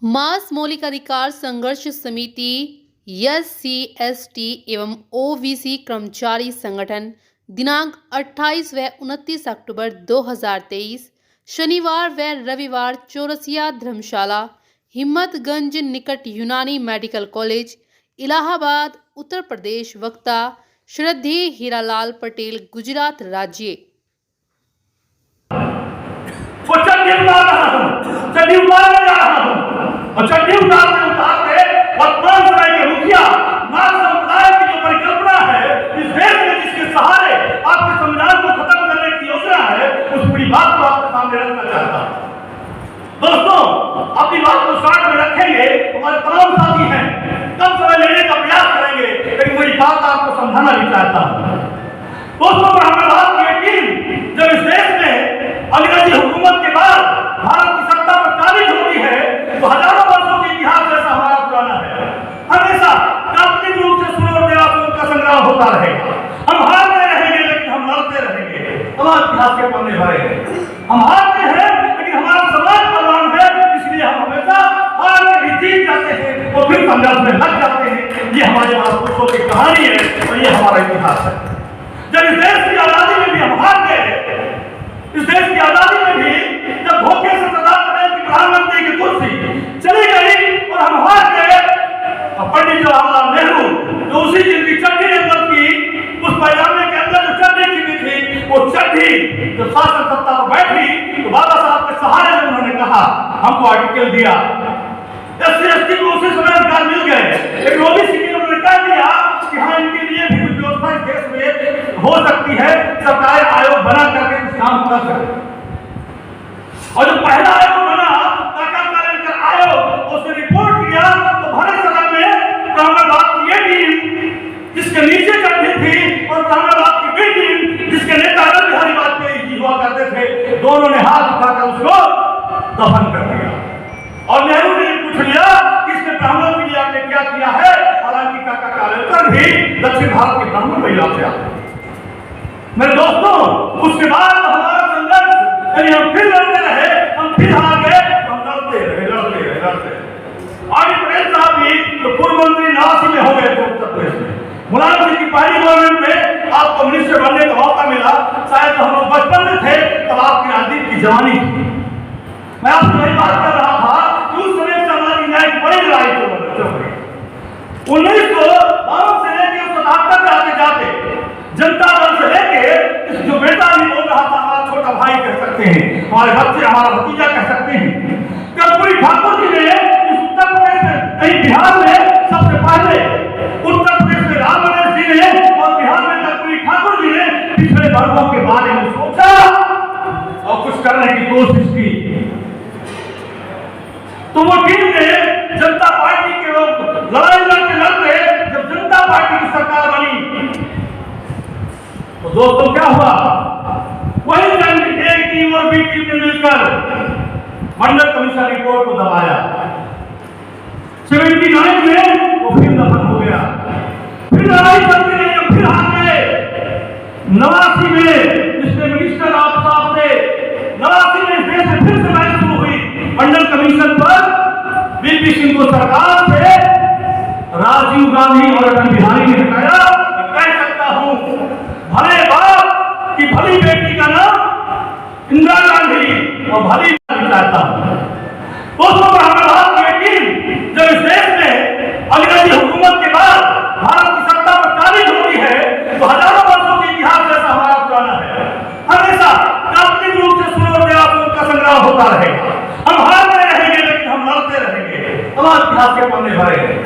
मास मौलिक अधिकार संघर्ष समिति SC, ST एवं OBC कर्मचारी संगठन दिनांक 28 व 29 अक्टूबर 2023 शनिवार व रविवार चौरसिया धर्मशाला हिम्मतगंज निकट यूनानी मेडिकल कॉलेज इलाहाबाद उत्तर प्रदेश वक्ता श्रद्धेय हीरालाल पटेल गुजरात राज्य। चड्डी उतारते वर्तमान समय के मुखिया नाथ समुदाय की जो परिकल्पना है इस देश में जिसके सहारे आपके संविधान को खत्म करने की योजना है उस पूरी बात को आपके सामने रखना चाहता हूं। दोस्तों, अपनी बात को शॉर्ट में रखेंगे, हमारे तमाम साथी हैं, कम समय लेने का प्रयास करेंगे, लेकिन वही बात आपको समझाना भी चाहता हूं। दोस्तों, ब्राह्मणवाद की टीम जब इस देश में अंग्रेजी हुकूमत के बाद भारत की सत्ता पर काबिज होती है तो हजारों वर्षों के इतिहास जैसा हमारा पुराना है। हमेशा काल्पनिक रूप से सुर और देवासुर का संग्राम होता रहेगा। हम हारते रहेंगे लेकिन हम लड़ते रहेंगे। हमारे इतिहास के पन्ने भरे हैं। हम हारते हैं लेकिन हमारा समाज बलवान है, इसलिए हम हमेशा हार के भी जीत जाते हैं और फिर संघर्ष में लग जाते हैं। ये हमारे महापुरुषों की कहानी है और ये हमारा इतिहास है। जब इस देश की आजादी में भी हम हार गए, इस देश की आजादी में भी जब धोखे से सरदार पटेल की प्रधानमंत्री की कुर्सी चली गई और हम हार गए, और पंडित जवाहरलाल नेहरू जो उसी दिन की चड्डी ने बंद की, उस पैजामे के अंदर जो चड्डी छिपी थी, वो चड्डी जब शासन सत्ता पर बैठी तो बाबा साहब के सहारे में उन्होंने कहा, हमको आर्टिकल दिया, SC, ST को उसी समय अधिकार मिल गए, लेकिन OBC के उन्होंने कह दिया कि हाँ, इनके लिए भी कुछ व्यवस्था इस देश में हो सकती है, सरकार आयोग बना करके कुछ काम कर सकते। और जो पहला आयोग बना काका कालेकर आयोग, उसने रिपोर्ट किया तो भारत सरकार में ब्राह्मणवाद की ये टीम जिसके नीचे चढ़ती थी और ब्राह्मणवाद की बी टीम जिसके नेता अटल बिहारी वाजपेयी जी हुआ करते थे, दोनों ने हाथ उठाकर उसको दफन कर दिया। और नेहरू ने पूछ लिया कि इसने ब्राह्मणों के लिए आपने क्या किया है, हालांकि काका कालेकर भी दक्षिण भारत के ब्राह्मण परिवार से आते। मेरे दोस्तों, उसके बाद हमारा संघर्ष हम फिर लड़ते रहे, हम फिर हार गए, हम लड़ते रहे। आगे पटेल साहब भी तो पूर्व मंत्री 89 में हो गए थे उत्तर प्रदेश में। मुलायम सिंह की पहली गवर्नमेंट में आपको मिनिस्टर बनने का मौका मिला, शायद हम लोग बचपन में थे तब आपकी राजनीति की जवानी थी। मैं आपसे वही बात कर रहा था कि उस समय सामाजिक न्याय की बड़ी लड़ाई चल रही। 1952 से लेकर 1977 में आते जाते जनता दल से लेके जो बेटा भी बोल रहा था, हमारा छोटा भाई कह सकते हैं, हमारे बच्चे, हमारा भतीजा कह सकते हैं, कर्पूरी ठाकुर जी ने इस उत्तर प्रदेश में, कहीं बिहार में सबसे पहले उत्तर प्रदेश में राम गणेश जी ने और बिहार में कर्पूरी ठाकुर जी ने पिछड़े वर्गों के बारे में सोचा और कुछ करने की कोशिश की। तो वो टीम ने जनता पार्टी के लोग लड़ाई लड़ते जब जनता पार्टी की सरकार बनी तो दोस्तों क्या हुआ, वही एक टीम और बी टीम ने मिलकर मंडल कमीशन रिपोर्ट को दबाया। 79 में वो फिर दफन हो गया, फिर लड़ाई चलती रही, फिर हार गए। 89 में जिसने मिनिस्टर आप साहब थे, 89 में इस देश में फिर से लड़ाई शुरू हुई मंडल कमीशन पर। VP सिंह को सरकार से राजीव गांधी और अटल बिहारी ने हटाया। कह सकता हूं, भले बाप की भली बेटी का नाम इंदिरा गांधी और भली चाहता हूं। दोस्तों, ब्राह्मणवाद की टीम जब इस देश में अंग्रेजी हुकूमत के बाद भारत की सत्ता पर काबिज होती है तो हजारों वर्षों के इतिहास जैसा हमारा पुराना है। हमेशा काल्पनिक रूप से सुर और देवासुर का संग्राम होता रहेगा। हम हारते रहेंगे लेकिन हम लड़ते रहेंगे। हमारे इतिहास के पन्ने भरे हैं।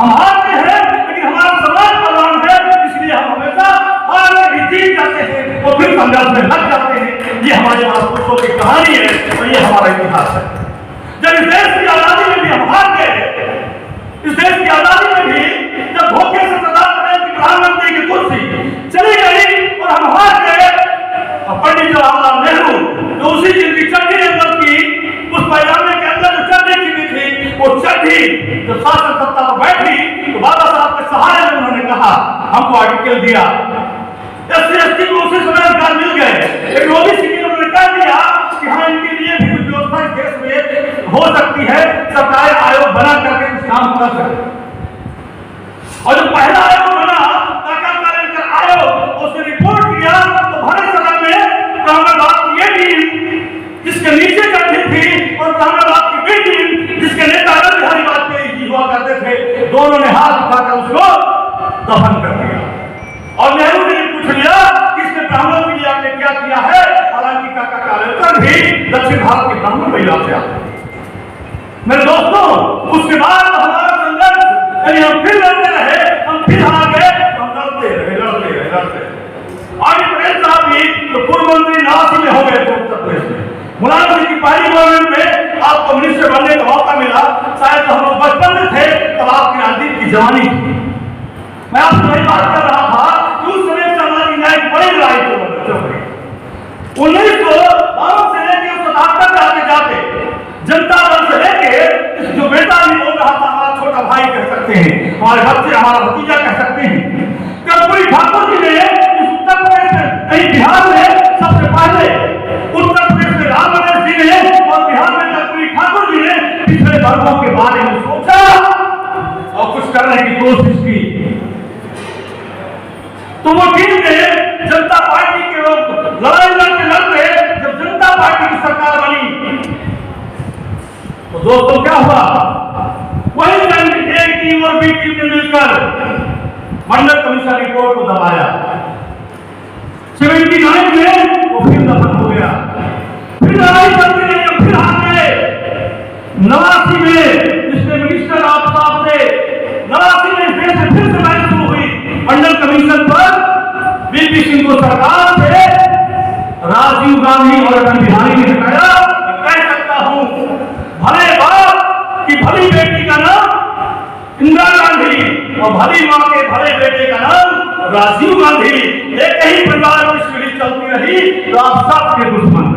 हम हारते हैं लेकिन हमारा समाज बलवान है, इसलिए हम हमेशा हार के भी जीत जाते हैं और फिर संघर्ष में लग जाते हैं। ये हमारे महापुरुषों की कहानी है और ये हमारा इतिहास है। जब इस देश की आजादी में भी हम हार गए, इस देश की आजादी में भी जब धोखे से सरदार पटेल की प्रधानमंत्री की कुर्सी चली गई और हम हार गए, और पंडित जवाहरलाल नेहरू जो उसी दिन की चड्डी ने बंद की, उस पैजामे के अंदर जो चड्डी छिपी थी, वो चड्डी जब शासन सत्ता पर बैठी तो बाबा साहब के सहारे में उन्होंने कहा, हमको आर्टिकल दिया, SC, ST को उसी समय अधिकार मिल गए, लेकिन OBC के उन्होंने कह दिया कि हाँ, इनके लिए भी कुछ व्यवस्था इस देश में हो सकती है, सरकार आयोग दफन कर दिया। और नेहरू ने पूछ लिया कि इसमें ब्राह्मणों के लिए आपने क्या किया है, हालांकि काका कालेलकर भी दक्षिण भारत के ब्राह्मण परिवार से आते। मेरे दोस्तों, उसके बाद हमारा संघर्ष, यानी हम फिर लड़ते रहे, हम फिर हार गए, हम लड़ते रहे। आज पटेल साहब भी तो पूर्व मंत्री 89 में हो गए थे उत्तर प्रदेश में। मुलायम सिंह की पहली गवर्नमेंट में आपको मिनिस्टर बनने का मौका मिला, शायद हम लोग बचपन में थे तब आपकी राजनीति की जवानी थी। मैं आपसे वही बात कर रहा था कि उस समय समाज न्याय की बड़ी लड़ाई थी बच्चों की। 1912 से लेकर 1977 तक आते जाते जनता दल से लेके जो बेटा भी बोल रहा था हमारा छोटा भाई कह सकते हैं, हमारे बच्चे हमारा भतीजा कह सकते हैं, कर्पूरी ठाकुर जी ने इस उत्तर प्रदेश में, कहीं बिहार में सबसे पहले उत्तर प्रदेश में राम मनोहर जी ने और बिहार में कर्पूरी ठाकुर जी ने पिछड़े वर्गों के बारे में सोचा और कुछ करने की कोशिश की। तो वो टीम ने जनता पार्टी के लोग लड़ाई लड़ते जब जनता पार्टी की सरकार बनी तो दोस्तों क्या हुआ, वही ए टीम और बी टीम ने मिलकर मंडल कमीशन रिपोर्ट को दबाया। 79 में वो फिर दफन हो गया, फिर लड़ाई चलती रही, फिर हार गए। 89 में जिसने मिनिस्टर आप साहब थे, 89 में देश में फिर से लड़ाई शुरू हुई मंडल कमीशन पर। वीपी सिंह को सरकार से राजीव गांधी और अटल बिहारी ने हटाया। कह सकता हूं भले बाप की भली बेटी का नाम इंदिरा गांधी और भली मां के भले बेटे का नाम राजीव गांधी। एक ही परिवार में चलती रही तो आप सबके दुश्मन।